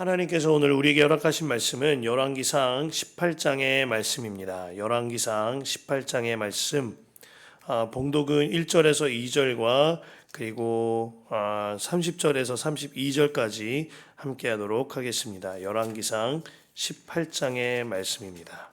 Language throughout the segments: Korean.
하나님께서 오늘 우리에게 허락하신 말씀은 열왕기상 18장의 말씀입니다. 열왕기상 18장의 말씀, 봉독은 1절에서 2절과 그리고 30절에서 32절까지 함께 하도록 하겠습니다. 열왕기상 18장의 말씀입니다.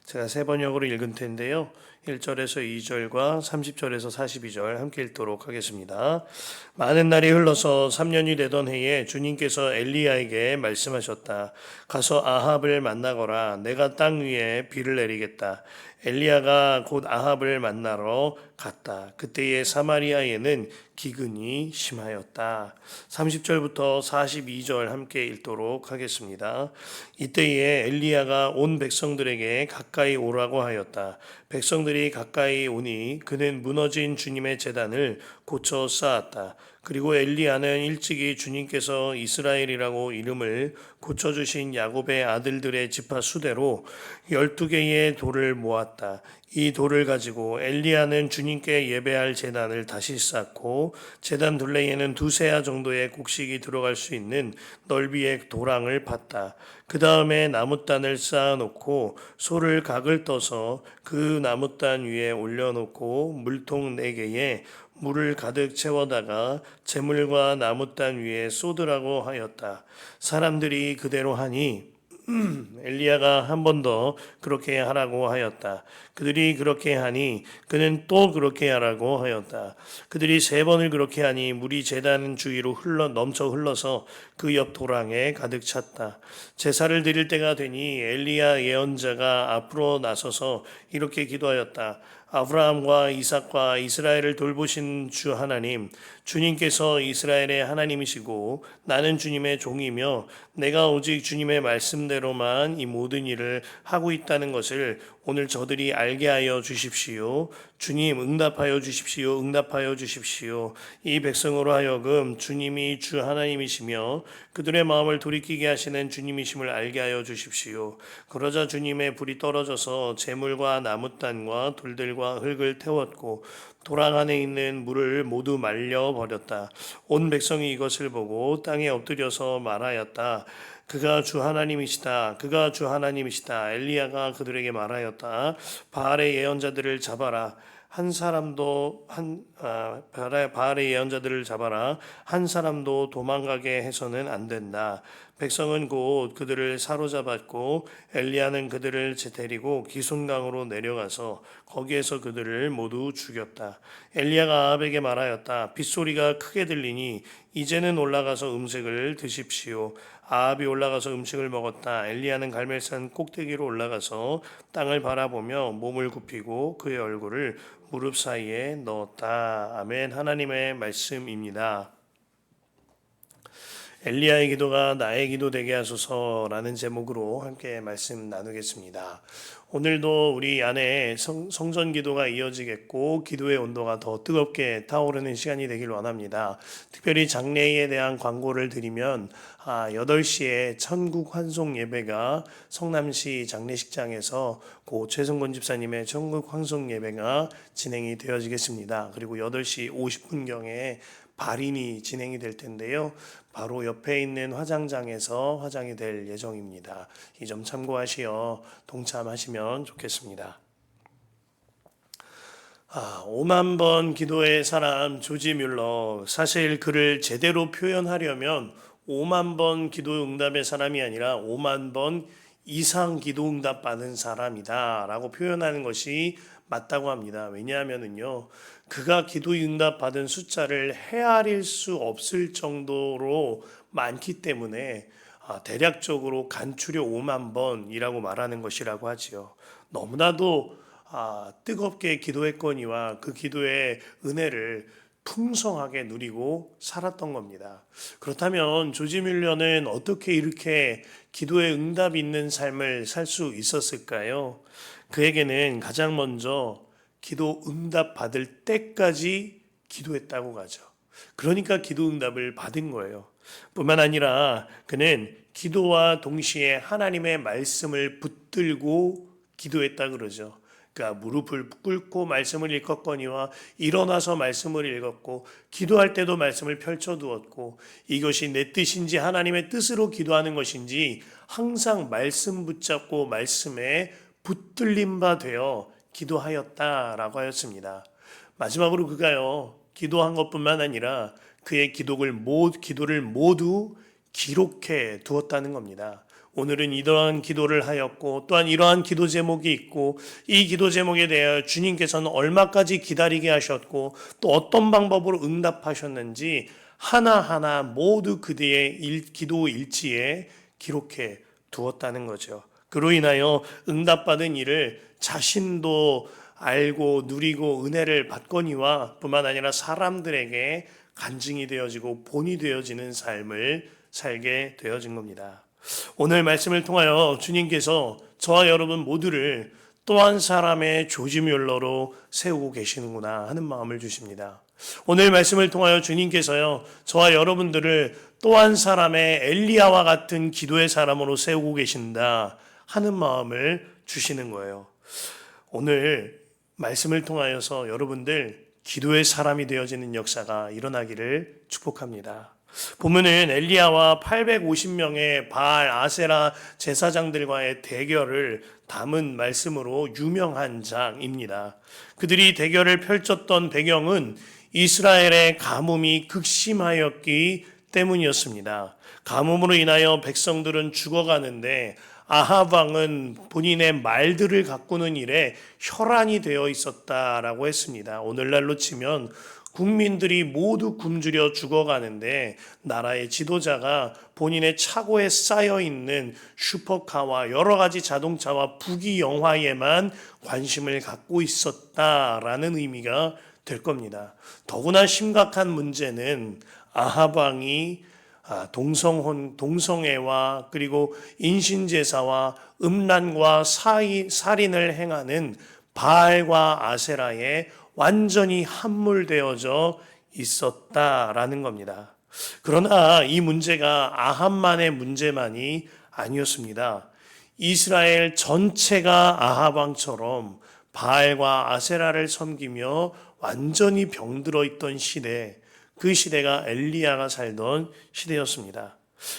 제가 세 번역으로 읽은 텐데요. 1절에서 2절과 30절에서 42절 함께 읽도록 하겠습니다. 많은 날이 흘러서 3년이 되던 해에 주님께서 엘리야에게 말씀하셨다. 가서 아합을 만나거라. 내가 땅 위에 비를 내리겠다. 엘리야가 곧 아합을 만나러 갔다. 그때에 사마리아에는 기근이 심하였다. 30절부터 42절 함께 읽도록 하겠습니다. 이때에 엘리야가 온 백성들에게 가까이 오라고 하였다. 백성들이 가까이 오니 그는 무너진 주님의 제단을 고쳐 쌓았다. 그리고 엘리야는 일찍이 주님께서 이스라엘이라고 이름을 고쳐주신 야곱의 아들들의 지파 수대로 12개의 돌을 모았다. 이 돌을 가지고 엘리야는 주님께 예배할 제단을 다시 쌓고 제단 둘레에는 두세아 정도의 곡식이 들어갈 수 있는 넓이의 도랑을 팠다. 그 다음에 나무단을 쌓아놓고 소를 각을 떠서 그 나무단 위에 올려놓고 물통 4개에 물을 가득 채워다가 재물과 나무단 위에 쏟으라고 하였다. 사람들이 그대로 하니 엘리야가 한 번 더 그렇게 하라고 하였다. 그들이 그렇게 하니 그는 또 그렇게 하라고 하였다. 그들이 3번을 그렇게 하니 물이 제단 주위로 넘쳐 흘러서 그 옆 도랑에 가득 찼다. 제사를 드릴 때가 되니 엘리야 예언자가 앞으로 나서서 이렇게 기도하였다. 아브라함과 이삭과 이스라엘을 돌보신 주 하나님, 주님께서 이스라엘의 하나님이시고 나는 주님의 종이며 내가 오직 주님의 말씀대로만 이 모든 일을 하고 있다는 것을 오늘 저들이 알게 하여 주십시오. 주님 응답하여 주십시오. 응답하여 주십시오. 이 백성으로 하여금 주님이 주 하나님이시며 그들의 마음을 돌이키게 하시는 주님이심을 알게 하여 주십시오. 그러자 주님의 불이 떨어져서 재물과 나무단과 돌들과 흙을 태웠고 도랑 안에 있는 물을 모두 말려 버렸다. 온 백성이 이것을 보고 땅에 엎드려서 말하였다. 그가 주 하나님이시다. 그가 주 하나님이시다. 엘리야가 그들에게 말하였다. 바알의 예언자들을 잡아라. 바알의 예언자들을 잡아라. 한 사람도 도망가게 해서는 안 된다. 백성은 곧 그들을 사로잡았고 엘리야는 그들을 데리고 기손강으로 내려가서 거기에서 그들을 모두 죽였다. 엘리야가 아합에게 말하였다. 빗소리가 크게 들리니 이제는 올라가서 음식을 드십시오. 아합이 올라가서 음식을 먹었다. 엘리야는 갈멜산 꼭대기로 올라가서 땅을 바라보며 몸을 굽히고 그의 얼굴을 무릎 사이에 넣었다. 아멘. 하나님의 말씀입니다. 엘리야의 기도가 나의 기도 되게 하소서라는 제목으로 함께 말씀 나누겠습니다. 오늘도 우리 안에 성전 기도가 이어지겠고 기도의 온도가 더 뜨겁게 타오르는 시간이 되길 원합니다. 특별히 장례에 대한 광고를 드리면 8시에 천국 환송 예배가 성남시 장례식장에서 고 최성곤 집사님의 천국 환송 예배가 진행이 되어지겠습니다. 그리고 8시 50분경에 발인이 진행이 될 텐데요. 바로 옆에 있는 화장장에서 화장이 될 예정입니다. 이 점 참고하시어 동참하시면 좋겠습니다. 5만 번 기도의 사람 조지 뮬러, 사실 그를 제대로 표현하려면 5만 번 기도 응답의 사람이 아니라 5만 번 이상 기도 응답 받은 사람이다 라고 표현하는 것이 맞다고 합니다. 왜냐하면요, 그가 기도 응답 받은 숫자를 헤아릴 수 없을 정도로 많기 때문에 대략적으로 간추려 5만 번이라고 말하는 것이라고 하지요. 너무나도 뜨겁게 기도했거니와 그 기도의 은혜를 풍성하게 누리고 살았던 겁니다. 그렇다면 조지 뮬러는 어떻게 이렇게 기도의 응답이 있는 삶을 살 수 있었을까요? 그에게는 가장 먼저 기도 응답 받을 때까지 기도했다고 하죠. 그러니까 기도 응답을 받은 거예요. 뿐만 아니라 그는 기도와 동시에 하나님의 말씀을 붙들고 기도했다 그러죠. 그가 무릎을 꿇고 말씀을 읽었거니와 일어나서 말씀을 읽었고 기도할 때도 말씀을 펼쳐두었고 이것이 내 뜻인지 하나님의 뜻으로 기도하는 것인지 항상 말씀 붙잡고 말씀에 붙들림 바 되어 기도하였다라고 하였습니다. 마지막으로 그가요 기도한 것뿐만 아니라 그의 기도를 모두 기록해 두었다는 겁니다. 오늘은 이러한 기도를 하였고 또한 이러한 기도 제목이 있고 이 기도 제목에 대하여 주님께서는 얼마까지 기다리게 하셨고 또 어떤 방법으로 응답하셨는지 하나하나 모두 그대의 기도 일지에 기록해 두었다는 거죠. 그로 인하여 응답받은 일을 자신도 알고 누리고 은혜를 받거니와 뿐만 아니라 사람들에게 간증이 되어지고 본이 되어지는 삶을 살게 되어진 겁니다. 오늘 말씀을 통하여 주님께서 저와 여러분 모두를 또 한 사람의 조지멸러로 세우고 계시는구나 하는 마음을 주십니다. 오늘 말씀을 통하여 주님께서요 저와 여러분들을 또 한 사람의 엘리야와 같은 기도의 사람으로 세우고 계신다 하는 마음을 주시는 거예요. 오늘 말씀을 통하여서 여러분들 기도의 사람이 되어지는 역사가 일어나기를 축복합니다. 보면은 엘리야와 850명의 바알 아세라 제사장들과의 대결을 담은 말씀으로 유명한 장입니다. 그들이 대결을 펼쳤던 배경은 이스라엘의 가뭄이 극심하였기 때문이었습니다. 가뭄으로 인하여 백성들은 죽어가는데 아합 왕은 본인의 말들을 가꾸는 일에 혈안이 되어 있었다라고 했습니다. 오늘날로 치면 국민들이 모두 굶주려 죽어가는데 나라의 지도자가 본인의 차고에 쌓여 있는 슈퍼카와 여러 가지 자동차와 부귀 영화에만 관심을 갖고 있었다라는 의미가 될 겁니다. 더구나 심각한 문제는 아합 왕이 동성애와 그리고 인신제사와 음란과 살인을 행하는 바알과 아세라에 완전히 함몰되어져 있었다라는 겁니다. 그러나 이 문제가 아합만의 문제만이 아니었습니다. 이스라엘 전체가 아합 왕처럼 바알과 아세라를 섬기며 완전히 병들어 있던 시대, 그 시대가 엘리야가 살던 시대였습니다.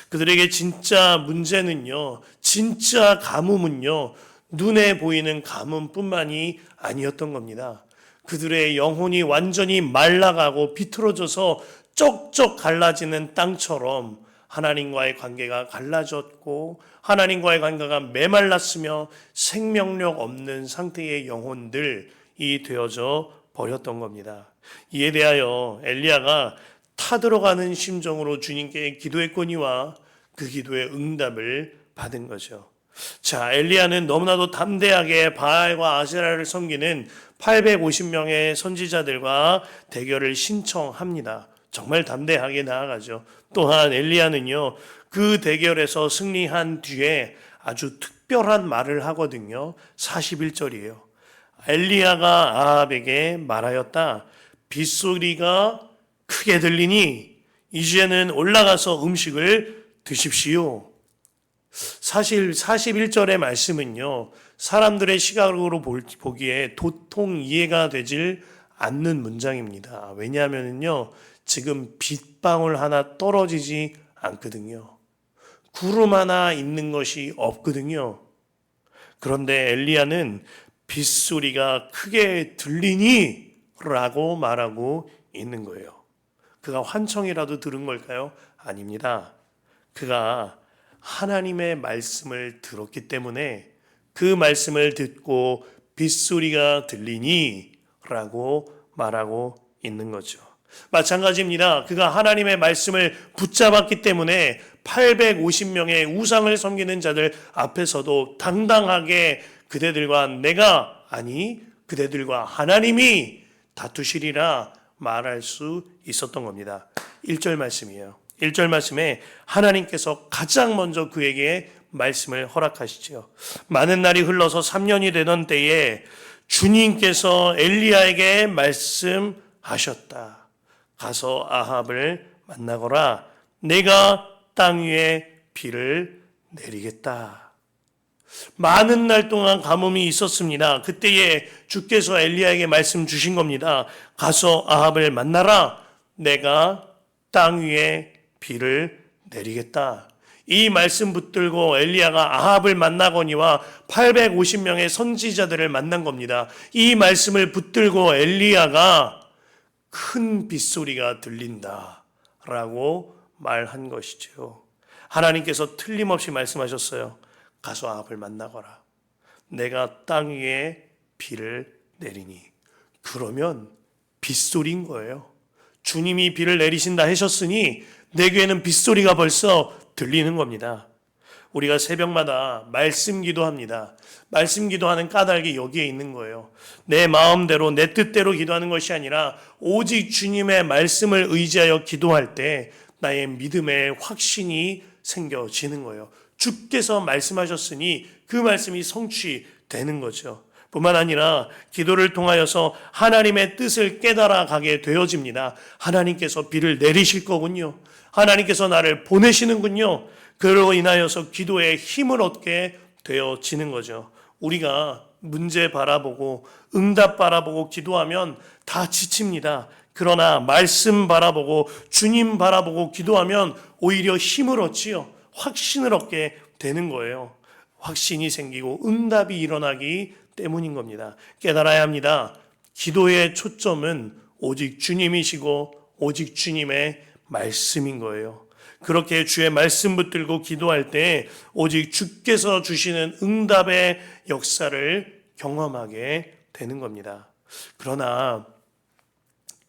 그들에게 진짜 문제는요, 진짜 가뭄은요, 눈에 보이는 가뭄뿐만이 아니었던 겁니다. 그들의 영혼이 완전히 말라가고 비틀어져서 쪽쪽 갈라지는 땅처럼 하나님과의 관계가 갈라졌고 하나님과의 관계가 메말랐으며 생명력 없는 상태의 영혼들이 되어져 버렸던 겁니다. 이에 대하여 엘리야가 타들어가는 심정으로 주님께 기도했거니와 그 기도의 응답을 받은 거죠. 자, 엘리야는 너무나도 담대하게 바알과 아세라를 섬기는 850명의 선지자들과 대결을 신청합니다. 정말 담대하게 나아가죠. 또한 엘리야는요, 그 대결에서 승리한 뒤에 아주 특별한 말을 하거든요. 41절이에요. 엘리야가 아합에게 말하였다. 빗소리가 크게 들리니 이제는 올라가서 음식을 드십시오. 사실 41절의 말씀은요, 사람들의 시각으로 보기에 도통 이해가 되질 않는 문장입니다. 왜냐하면요, 지금 빗방울 하나 떨어지지 않거든요. 구름 하나 있는 것이 없거든요. 그런데 엘리야는 빗소리가 크게 들리니 라고 말하고 있는 거예요. 그가 환청이라도 들은 걸까요? 아닙니다. 그가 하나님의 말씀을 들었기 때문에 그 말씀을 듣고 빗소리가 들리니 라고 말하고 있는 거죠. 마찬가지입니다. 그가 하나님의 말씀을 붙잡았기 때문에 850명의 우상을 섬기는 자들 앞에서도 당당하게 그대들과 내가 아니 그대들과 하나님이 다투시리라 말할 수 있었던 겁니다. 1절 말씀이에요. 1절 말씀에 하나님께서 가장 먼저 그에게 말씀을 허락하시죠. 많은 날이 흘러서 3년이 되던 때에 주님께서 엘리야에게 말씀하셨다. 가서 아합을 만나거라. 내가 땅 위에 비를 내리겠다. 많은 날 동안 가뭄이 있었습니다. 그때에 주께서 엘리야에게 말씀 주신 겁니다. 가서 아합을 만나라. 내가 땅 위에 비를 내리겠다. 이 말씀 붙들고 엘리야가 아합을 만나거니와 850명의 선지자들을 만난 겁니다. 이 말씀을 붙들고 엘리야가 큰 빗소리가 들린다 라고 말한 것이죠. 하나님께서 틀림없이 말씀하셨어요. 가서 아합을 만나거라. 내가 땅 위에 비를 내리니. 그러면 빗소리인 거예요. 주님이 비를 내리신다 하셨으니 내 귀에는 빗소리가 벌써 들리는 겁니다. 우리가 새벽마다 말씀 기도합니다. 말씀 기도하는 까닭이 여기에 있는 거예요. 내 마음대로 내 뜻대로 기도하는 것이 아니라 오직 주님의 말씀을 의지하여 기도할 때 나의 믿음의 확신이 생겨지는 거예요. 주께서 말씀하셨으니 그 말씀이 성취되는 거죠. 뿐만 아니라 기도를 통하여서 하나님의 뜻을 깨달아 가게 되어집니다. 하나님께서 비를 내리실 거군요. 하나님께서 나를 보내시는군요. 그로 인하여서 기도에 힘을 얻게 되어지는 거죠. 우리가 문제 바라보고 응답 바라보고 기도하면 다 지칩니다. 그러나 말씀 바라보고 주님 바라보고 기도하면 오히려 힘을 얻지요. 확신을 얻게 되는 거예요. 확신이 생기고 응답이 일어나기 때문인 겁니다. 깨달아야 합니다. 기도의 초점은 오직 주님이시고 오직 주님의 말씀인 거예요. 그렇게 주의 말씀 붙들고 기도할 때 오직 주께서 주시는 응답의 역사를 경험하게 되는 겁니다. 그러나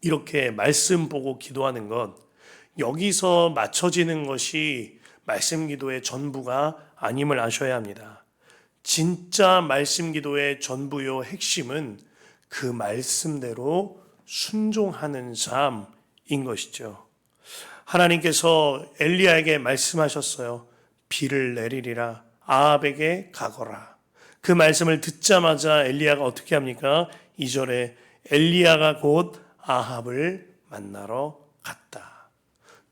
이렇게 말씀 보고 기도하는 것, 여기서 맞춰지는 것이 말씀 기도의 전부가 아님을 아셔야 합니다. 진짜 말씀 기도의 전부요 핵심은 그 말씀대로 순종하는 삶인 것이죠. 하나님께서 엘리야에게 말씀하셨어요. 비를 내리리라. 아합에게 가거라. 그 말씀을 듣자마자 엘리야가 어떻게 합니까? 2절에 엘리야가 곧 아합을 만나러 갔다.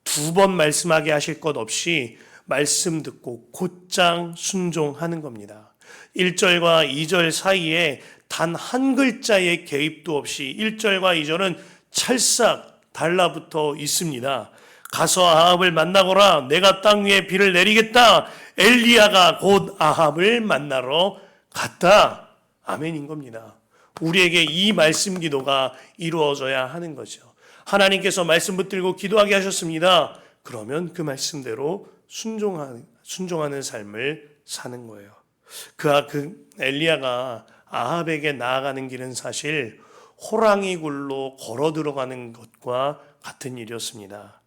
2번 말씀하게 하실 것 없이 말씀 듣고 곧장 순종하는 겁니다. 1절과 2절 사이에 단 한 글자의 개입도 없이 1절과 2절은 찰싹 달라붙어 있습니다. 가서 아합을 만나거라. 내가 땅 위에 비를 내리겠다. 엘리야가 곧 아합을 만나러 갔다. 아멘인 겁니다. 우리에게 이 말씀 기도가 이루어져야 하는 거죠. 하나님께서 말씀 붙들고 기도하게 하셨습니다. 그러면 그 말씀대로 순종하는 삶을 사는 거예요. 엘리야가 아합에게 나아가는 길은 사실 호랑이 굴로 걸어 들어가는 것과 같은 일이었습니다.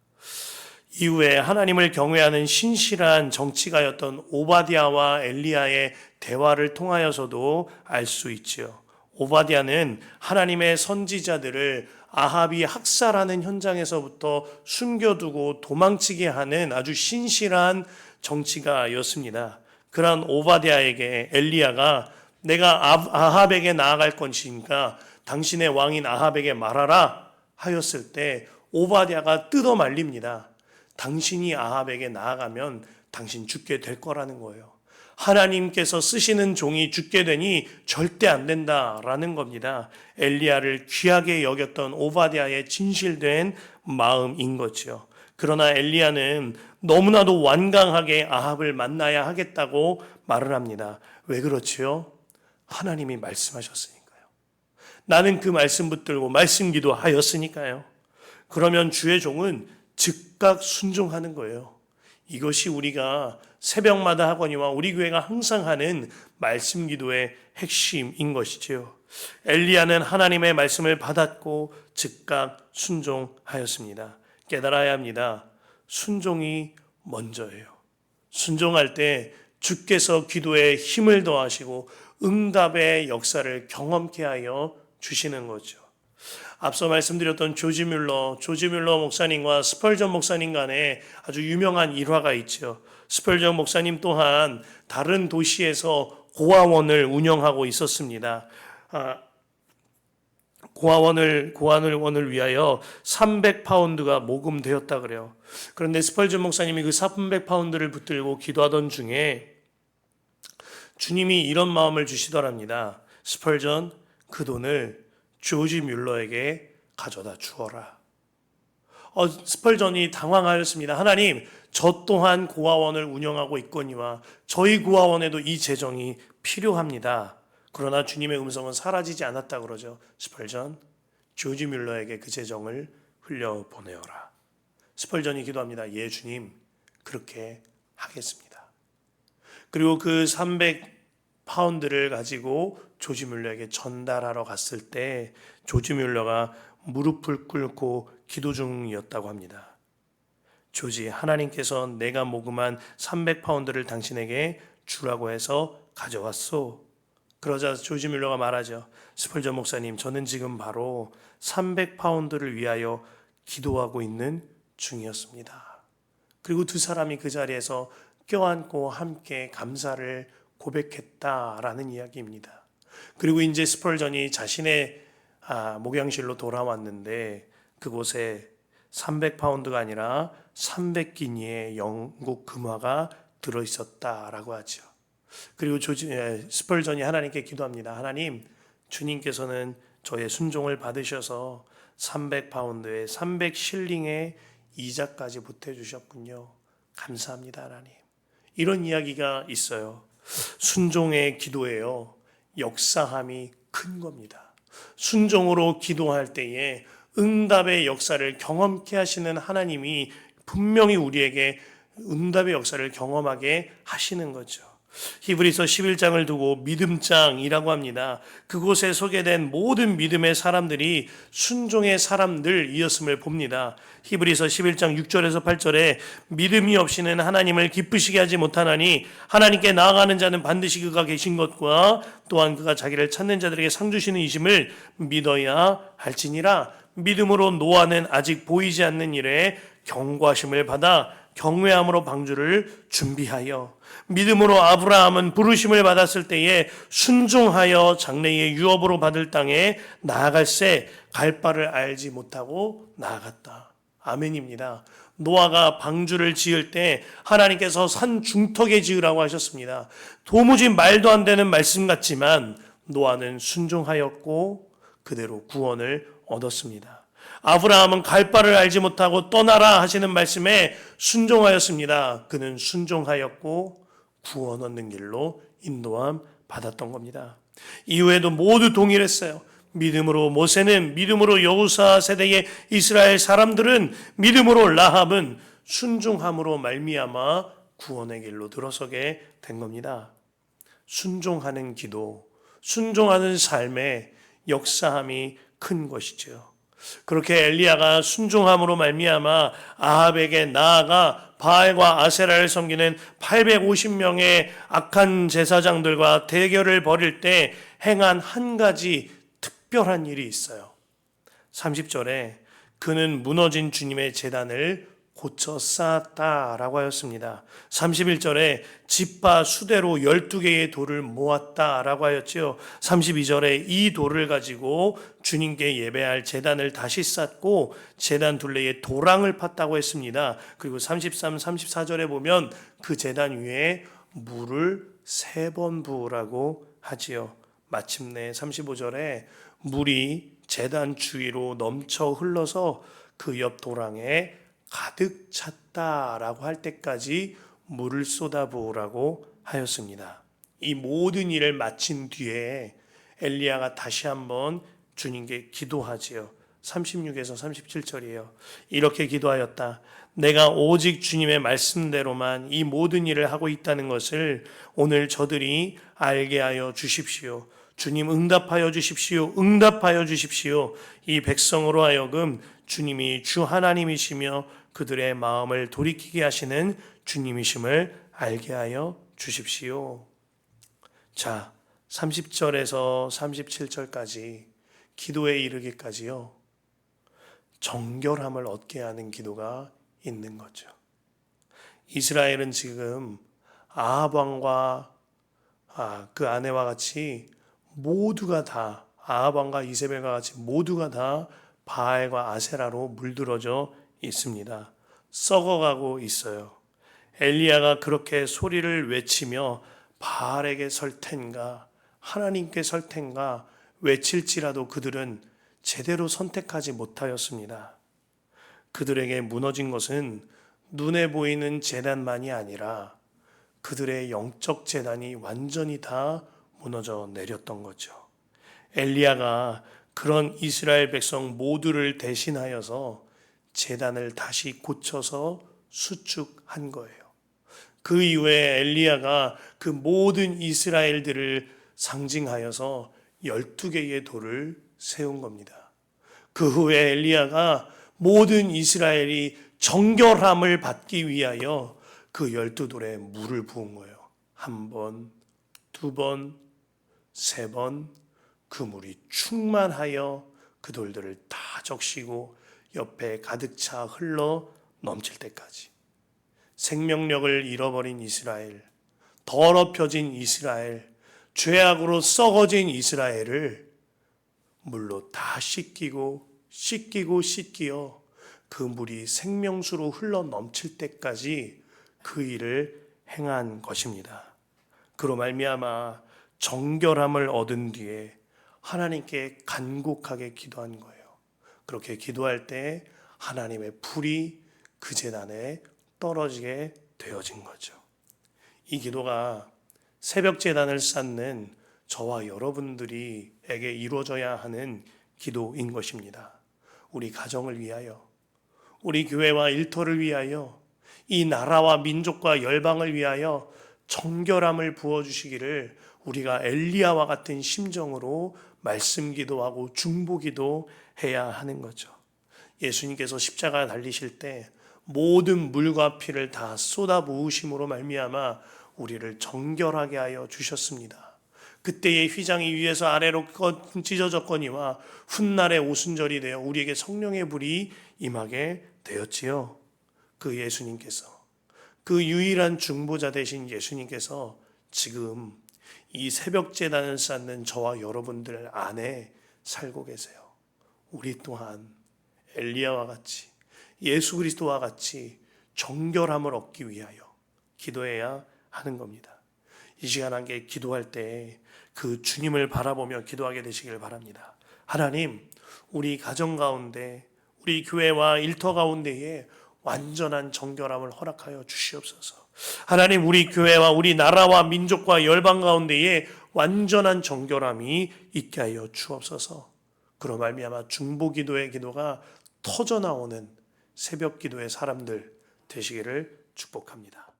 이후에 하나님을 경외하는 신실한 정치가였던 오바댜와 엘리야의 대화를 통하여서도 알 수 있죠. 오바댜는 하나님의 선지자들을 아합이 학살하는 현장에서부터 숨겨두고 도망치게 하는 아주 신실한 정치가였습니다. 그러한 오바댜에게 엘리야가 내가 아합에게 나아갈 것이니까 당신의 왕인 아합에게 말하라 하였을 때 오바댜가 뜯어 말립니다. 당신이 아합에게 나아가면 당신 죽게 될 거라는 거예요. 하나님께서 쓰시는 종이 죽게 되니 절대 안 된다라는 겁니다. 엘리야를 귀하게 여겼던 오바댜의 진실된 마음인 거죠. 그러나 엘리야는 너무나도 완강하게 아합을 만나야 하겠다고 말을 합니다. 왜 그렇지요? 하나님이 말씀하셨으니까요. 나는 그 말씀 붙들고 말씀 기도하였으니까요. 그러면 주의 종은 즉각 순종하는 거예요. 이것이 우리가 새벽마다 하거니와 우리 교회가 항상 하는 말씀 기도의 핵심인 것이지요. 엘리야는 하나님의 말씀을 받았고 즉각 순종하였습니다. 깨달아야 합니다. 순종이 먼저예요. 순종할 때 주께서 기도에 힘을 더하시고 응답의 역사를 경험케 하여 주시는 거죠. 앞서 말씀드렸던 조지 뮬러 목사님과 스펄전 목사님 간에 아주 유명한 일화가 있죠. 스펄전 목사님 또한 다른 도시에서 고아원을 운영하고 있었습니다. 고아원을 위하여 300파운드가 모금되었다 그래요. 그런데 스펄전 목사님이 그 300파운드를 붙들고 기도하던 중에 주님이 이런 마음을 주시더랍니다. 스펄전, 그 돈을 조지 뮬러에게 가져다 주어라. 스펄전이 당황하였습니다. 하나님, 저 또한 고아원을 운영하고 있거니와 저희 고아원에도 이 재정이 필요합니다. 그러나 주님의 음성은 사라지지 않았다 그러죠. 스펄전, 조지 뮬러에게 그 재정을 흘려보내어라. 스펄전이 기도합니다. 예, 주님, 그렇게 하겠습니다. 그리고 그 300파운드를 가지고 조지 뮬러에게 전달하러 갔을 때 조지 뮬러가 무릎을 꿇고 기도 중이었다고 합니다. 조지, 하나님께서 내가 모금한 300파운드를 당신에게 주라고 해서 가져왔소. 그러자 조지 뮬러가 말하죠. 스펄전 목사님, 저는 지금 바로 300파운드를 위하여 기도하고 있는 중이었습니다. 그리고 두 사람이 그 자리에서 껴안고 함께 감사를 고백했다라는 이야기입니다. 그리고 이제 스펄전이 자신의 목양실로 돌아왔는데 그곳에 300파운드가 아니라 300기니의 영국 금화가 들어있었다라고 하죠. 그리고 스펄전이 하나님께 기도합니다. 하나님, 주님께서는 저의 순종을 받으셔서 300파운드에 300실링의 이자까지 보태주셨군요. 감사합니다, 하나님. 이런 이야기가 있어요. 순종의 기도예요. 역사함이 큰 겁니다. 순종으로 기도할 때에 응답의 역사를 경험케 하시는 하나님이 분명히 우리에게 응답의 역사를 경험하게 하시는 거죠. 히브리서 11장을 두고 믿음장이라고 합니다. 그곳에 소개된 모든 믿음의 사람들이 순종의 사람들이었음을 봅니다. 히브리서 11장 6절에서 8절에 믿음이 없이는 하나님을 기쁘시게 하지 못하나니 하나님께 나아가는 자는 반드시 그가 계신 것과 또한 그가 자기를 찾는 자들에게 상 주시는 이심을 믿어야 할지니라. 믿음으로 노아는 아직 보이지 않는 일에 경고하심을 받아 경외함으로 방주를 준비하여 믿음으로 아브라함은 부르심을 받았을 때에 순종하여 장래의 유업으로 받을 땅에 나아갈새 갈 바를 알지 못하고 나아갔다. 아멘입니다. 노아가 방주를 지을 때 하나님께서 산 중턱에 지으라고 하셨습니다. 도무지 말도 안 되는 말씀 같지만 노아는 순종하였고 그대로 구원을 얻었습니다. 아브라함은 갈 바를 알지 못하고 떠나라 하시는 말씀에 순종하였습니다. 그는 순종하였고 구원 얻는 길로 인도함 받았던 겁니다. 이후에도 모두 동일했어요. 믿음으로 모세는, 믿음으로 여호수아 세대의 이스라엘 사람들은, 믿음으로 라합은 순종함으로 말미암아 구원의 길로 들어서게 된 겁니다. 순종하는 기도, 순종하는 삶의 역사함이 큰 것이죠. 그렇게 엘리야가 순종함으로 말미암아 아합에게 나아가 바알과 아세라를 섬기는 850명의 악한 제사장들과 대결을 벌일 때 행한 한 가지 특별한 일이 있어요. 30절에 그는 무너진 주님의 제단을 고쳐 쌓았다라고 하였습니다. 31절에 집과 수대로 12개의 돌을 모았다라고 하였지요. 32절에 이 돌을 가지고 주님께 예배할 제단을 다시 쌓고 제단 둘레에 도랑을 팠다고 했습니다. 그리고 33, 34절에 보면 그 제단 위에 물을 3번 부으라고 하지요. 마침내 35절에 물이 제단 주위로 넘쳐 흘러서 그 옆 도랑에 가득 찼다라고 할 때까지 물을 쏟아부으라고 하였습니다. 이 모든 일을 마친 뒤에 엘리야가 다시 한번 주님께 기도하지요. 36에서 37절이에요. 이렇게 기도하였다. 내가 오직 주님의 말씀대로만 이 모든 일을 하고 있다는 것을 오늘 저들이 알게 하여 주십시오. 주님 응답하여 주십시오. 응답하여 주십시오. 이 백성으로 하여금 주님이 주 하나님이시며 그들의 마음을 돌이키게 하시는 주님이심을 알게 하여 주십시오. 자, 30절에서 37절까지 기도에 이르기까지요. 정결함을 얻게 하는 기도가 있는 거죠. 이스라엘은 지금 아합 왕과 그 아내와 같이 모두가 다 아합 왕과 이세벨과 같이 모두가 다 바알과 아세라로 물들어져 있습니다. 썩어가고 있어요. 엘리야가 그렇게 소리를 외치며 바알에게 설 텐가 하나님께 설 텐가 외칠지라도 그들은 제대로 선택하지 못하였습니다. 그들에게 무너진 것은 눈에 보이는 재단만이 아니라 그들의 영적 재단이 완전히 다 무너져 내렸던 거죠. 엘리야가 그런 이스라엘 백성 모두를 대신하여서 재단을 다시 고쳐서 수축한 거예요. 그 이후에 엘리야가 그 모든 이스라엘들을 상징하여서 12개의 돌을 세운 겁니다. 그 후에 엘리야가 모든 이스라엘이 정결함을 받기 위하여 그 12돌에 물을 부은 거예요. 한 번, 두 번, 세 번, 그 물이 충만하여 그 돌들을 다 적시고 옆에 가득 차 흘러 넘칠 때까지. 생명력을 잃어버린 이스라엘, 더럽혀진 이스라엘, 죄악으로 썩어진 이스라엘을 물로 다 씻기고 그 물이 생명수로 흘러 넘칠 때까지 그 일을 행한 것입니다. 그로 말미암아 정결함을 얻은 뒤에 하나님께 간곡하게 기도한 거예요. 그렇게 기도할 때 하나님의 불이 그 제단에 떨어지게 되어진 거죠. 이 기도가 새벽 제단을 쌓는 저와 여러분들에게 이루어져야 하는 기도인 것입니다. 우리 가정을 위하여, 우리 교회와 일터를 위하여, 이 나라와 민족과 열방을 위하여 정결함을 부어주시기를 우리가 엘리야와 같은 심정으로 말씀 기도하고 중보 기도해야 하는 거죠. 예수님께서 십자가 달리실 때 모든 물과 피를 다 쏟아 부으심으로 말미암아 우리를 정결하게 하여 주셨습니다. 그때의 휘장이 위에서 아래로 찢어졌거니와 훗날의 오순절이 되어 우리에게 성령의 불이 임하게 되었지요. 그 예수님께서, 그 유일한 중보자 되신 예수님께서 지금 이 새벽 제단을 쌓는 저와 여러분들 안에 살고 계세요. 우리 또한 엘리야와 같이, 예수 그리스도와 같이 정결함을 얻기 위하여 기도해야 하는 겁니다. 이 시간 함께 기도할 때 그 주님을 바라보며 기도하게 되시길 바랍니다. 하나님, 우리 가정 가운데, 우리 교회와 일터 가운데에 완전한 정결함을 허락하여 주시옵소서. 하나님, 우리 교회와 우리 나라와 민족과 열방 가운데에 완전한 정결함이 있게 하여 주옵소서. 그로 말미암아 중보기도의 기도가 터져 나오는 새벽 기도의 사람들 되시기를 축복합니다.